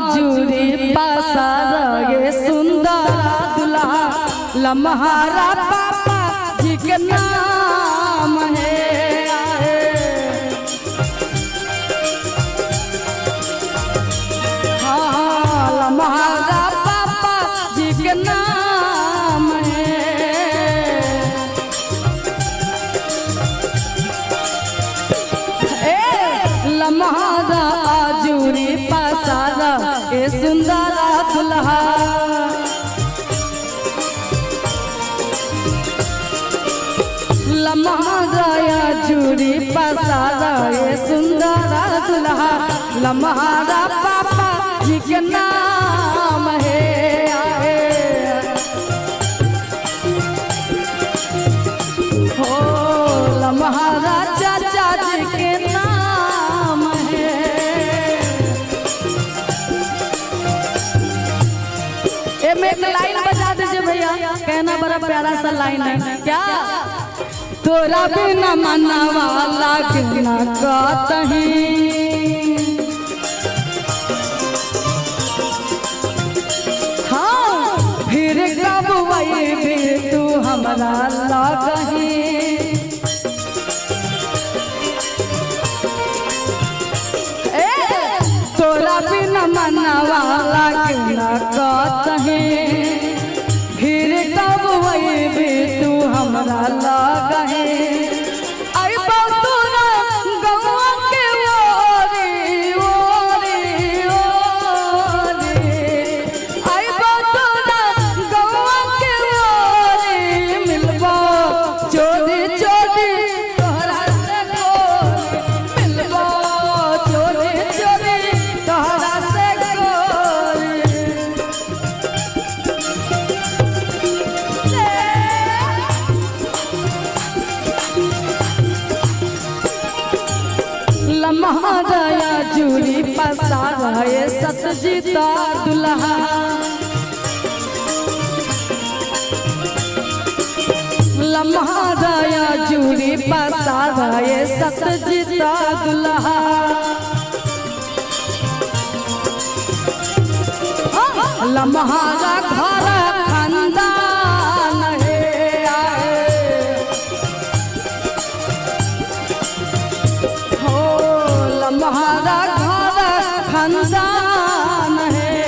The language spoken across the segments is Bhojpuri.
आजूरी पासारा ये सुंदर दुल्हा लम्हारा पापा जी के नाम है। हाँ लम्हारा पापा जी के नाम है। लम्हारा आजूरी पासारा ये सुंदरा दुल्हा लम्हारा आजूरी पासारा ये सुंदरा दुल्हा लम्हारा पापा जी के नाम है। हो लम्हारा चाचा जी के नाम है। ए में एक लाइन बजा दीजिए भैया, कहना बड़ा प्यारा सा लाइन है क्या। तोरा बिना मनवा लागना कतहीं, हाँ फिर कब वही भी तू हमरा लागही। तोरा बिना मनवा लागना कतहीं, फिर कब वही भी तू हमरा लागही। आई तोरा गवा के ओरी ओरी ओरी, आई तोरा गवा के ओरी मिलबो चोरी चोरी तोहरा से गोरी, मिलबो चोरी चोरी तोहरा से गोरी। लम्हारा आजूरी पासारा ये सतजीता दुल्हा लम्हारा आजूरी पासारा ये सतजीता दुल्हा। लम्हारा घर खानदान है। हो लम्हारा घर खानदान है।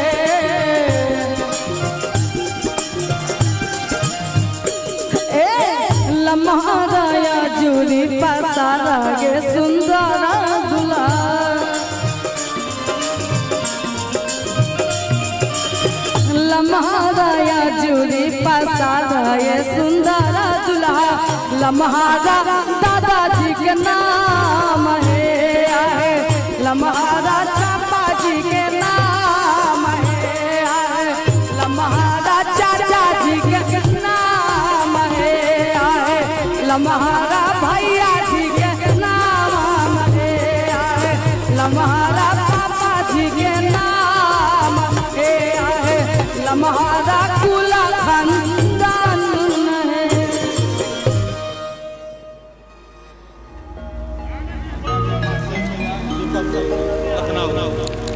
लम्हारा आजूरी पासारा ये सुंदरा दुल्हा लम्हारा आजूरी पासारा ये सुंदरा दुल्हा लम्हारा दादाजी के नाम है। लम्हारा चापा जी के नाम है। लम्हारा चाचा जी के नाम है। लम्हारा भैया जी के नाम है। लम्हारा पापा जी के नाम है। लम्हारा कुला खानदान है।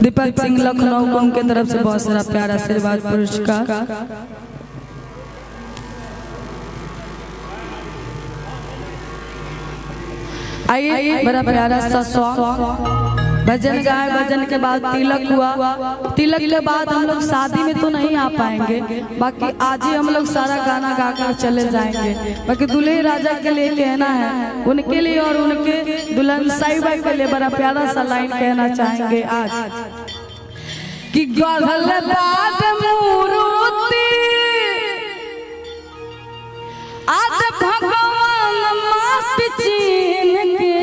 दीपक सिंह लखनऊ को उनके तरफ से बहुत सारा प्यारा आशीर्वाद पुरस्कार। आइए बड़ा प्यारा सा सॉन्ग भजन गाए। भजन के बाद तिलक हुआ। तिलक के बाद हम लोग शादी में तो नहीं आ पाएंगे, बाकी आज ही हम लोग सारा गाना गाकर चले जाएंगे। बाकी दूल्हे राजा के लिए कहना है, उनके लिए और उनके दुल्हन साहिबा के लिए बड़ा प्यारा सा लाइन कहना चाहेंगे आज कि गढ़ल बाट मूर्ति आज भगवान मात चीन के,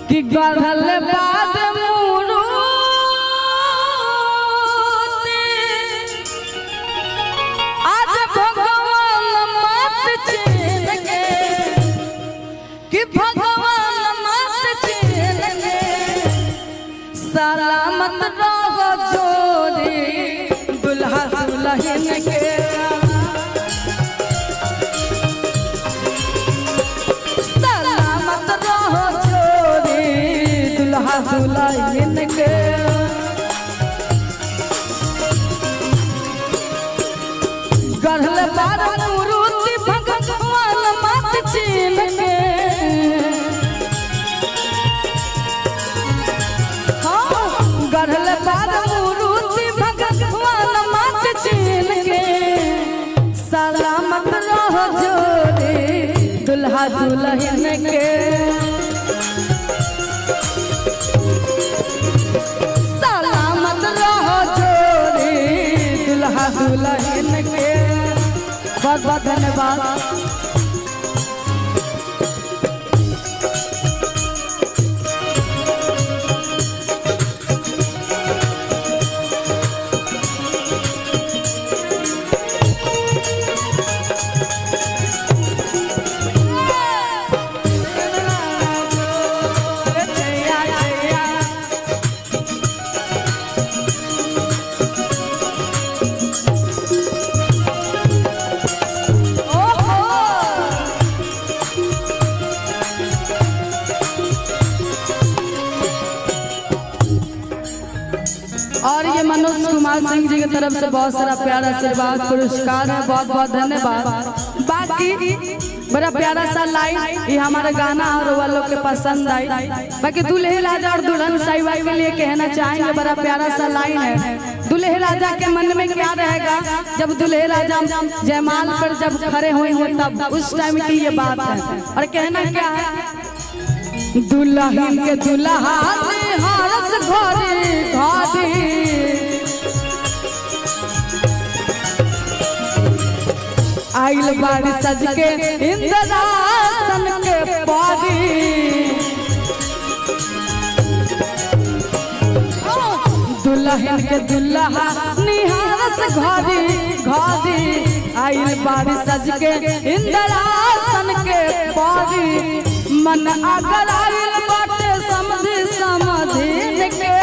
कि गढ़ल बाट मूर्ति आज भगवान मात चीन के, कि भगवान मात चीन के सलामत रहो जोड़ी दुल्हा दुल्हन के। सलामत रहो जोड़ी दुल्हा दुल्हन के। दुल्हन के सलामत रहो जोड़ी दुल्हा दुल्हन के। बहुत बहुत धन्यवाद। और ये मनोज कुमार सिंह जी की तरफ से बहुत सारा प्यारा आशीर्वाद पुरस्कार है, बहुत बहुत धन्यवाद। बाकी बड़ा प्यारा सा लाइन ये हमारा गाना और वो लोग के पसंद आई। बाकी दूल्हे राजा और दुल्हन साहिबा के लिए कहना चाहेंगे, बड़ा प्यारा सा लाइन है। दूल्हे राजा के मन में क्या रहेगा जब दूल्हे राजा जयमाल पर जब खड़े होंगे तब उस टाइम की ये बात है। और कहना क्या है, दुल्हन के दुल्हा हारस घरे घाटी आइल बाड़ी सज के इंद्रासन के पारी दुल्हन के दुल्हा निहारस घरे घाटी आइल बाड़ी सज के इंद्रासन के पारी मन अगर आइल बाटे समझी समझी के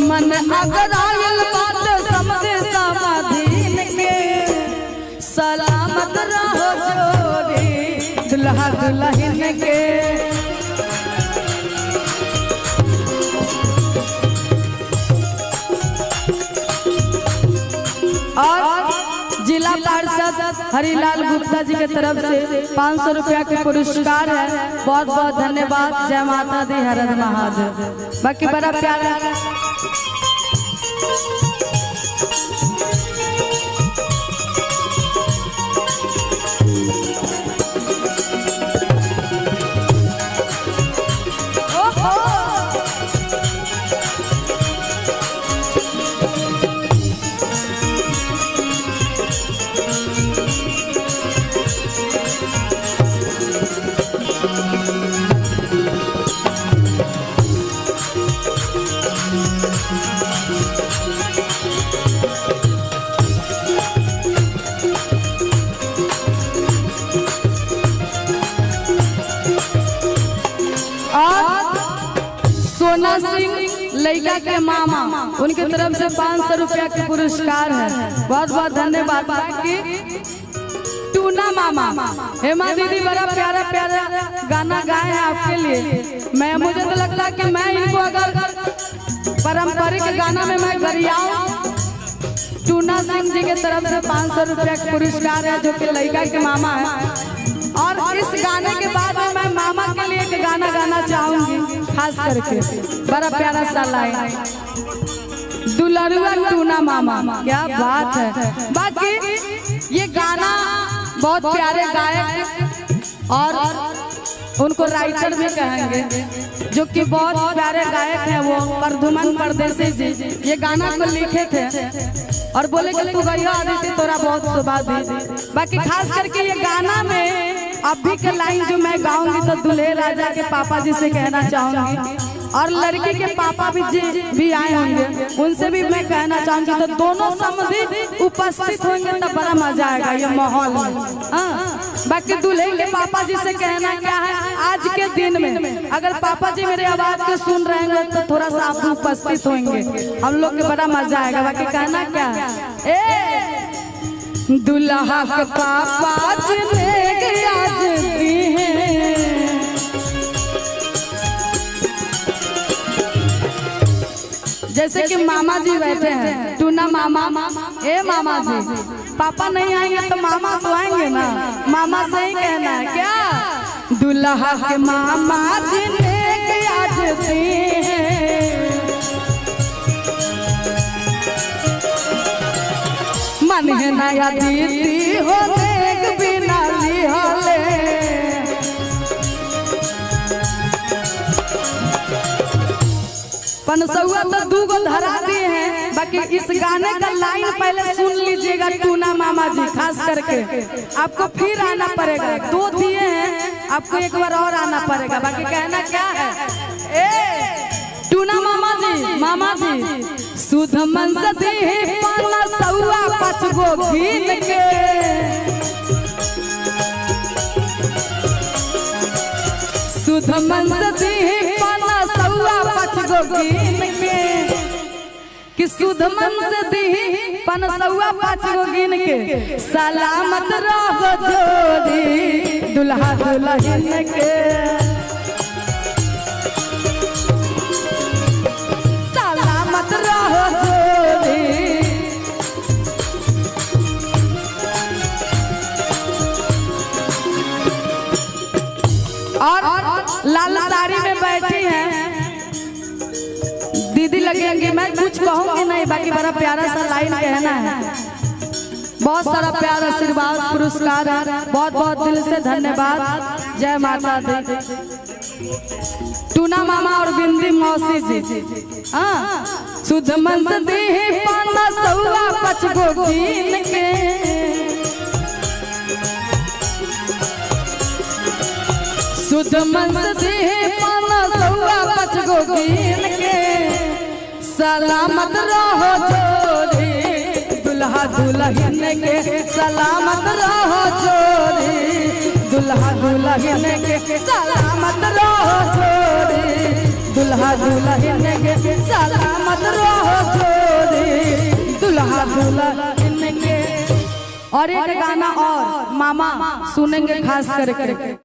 मन अगर आइल बाटे समझी समझी के सलामत रहो जोड़ी दुल्हा दुल्हन के। और जिला पार्षद हरिलाल गुप्ता जी के तरफ से 500 रुपया के पुरस्कार है, बहुत बहुत धन्यवाद। जय माता दी, हर हर महादेव। बाकी बड़ा प्यारा सोना सिंह लैला के मामा उनके तरफ से 500 रुपया के पुरस्कार है, बहुत बहुत धन्यवाद। बाकी टूना मामा हेमा दीदी बड़ा प्यारा प्यारा गाना गाए हैं आपके लिए। मुझे तो लगता है कि मैं इनको अगर पारंपरिक गाना में मैं गरियाऊं, टूना सिंह जी के तरफ से 500 रुपया के पुरस्कार है जो कि लैला के मामा है। और इस गाने के बाद मैं मामा के लिए एक गाना गाना चाहूंगी खास करके, बड़ा प्यारा सा लाइन दुलरुआ टूना मामा, क्या बात है। बाकी ये गाना बहुत प्यारे गायक और उनको राइटर भी कहेंगे जो कि बहुत प्यारे गायक हैं, वो प्रधुमन परदेसी जी ये गाना को लिखे थे और बोले कि तू गया आदित्य तोरा बहुत शोभा दी। बाकी खास करके ये गाना में अभी के लाइन जो मैं गाऊंगी तो दूल्हे राजा के पापा जी से कहना चाहूंगी और लड़की के पापा भी आए होंगे, उनसे भी मैं कहना चाहूंगी। तो दोनों समझी उपस्थित होंगे तो बड़ा मजा आएगा ये माहौल में। बाकी दूल्हे के पापा जी से कहना क्या है, आज के दिन में अगर पापा जी मेरे आवाज को सुन रहे हैं तो थोड़ा सा आप उपस्थित होंगे, हम लोग के बड़ा मजा आएगा। बाकी कहना क्या है, दूल्हा के पापा जी ने आज दी है जैसे कि मामा जी बैठे हैं, टूना मामा, ए मामा जी पापा नहीं आएंगे तो मामा तो आएंगे ना, मामा से ही कहना है क्या, दूल्हा के मामा जी ने आज दी है मन है नया दीदी हो देख बिना लिहले। पनसौआ तो 2 गो धरा दिए हैं, बाकी इस गाने का लाइन पहले सुन लीजिएगा टूना मामा जी, खास करके आपको फिर आना पड़ेगा। 2 दिए हैं, आपको एक बार और आना पड़ेगा। बाकी कहना क्या है, ए टूना मामा जी सुध मन से दी पनसौआ 5 गो गिन के, सुध मन से दी पनसौआ 5 गो गिन के, कि सुध मन से दी पनसौआ 5 गो गिन के, सलामत रहो जोड़ी दुल्हा दुल्हन के, सलामत रहो जोड़ी। और लाल साड़ी में बैठी हैं दीदी लगेंगी, मैं कुछ कहूंगी नहीं, बाकी बड़ा प्यारा सा लाइन कहना है। बहुत सारा प्यार आशीर्वाद पुरस्कार है, बहुत बहुत दिल से धन्यवाद। जय माता दी। टूना मामा और बिंदी मौसी जी, हाँ सुध मन से दी पनसौआ 5 गो गिन के, सुध मन से दी पनसौआ 5 गो गिन के, सलामत रहो जोड़ी दुल्हा दुल्हन के, सलामत रहो जोड़ी दुल्हा दुल्हन के, सलामत रहो जोड़ी दुल्हा दुल्हन के, सलामत रहो जोड़ी दुल्हा दुल्हन के। और एक गाना और मामा सुनेंगे खास करके।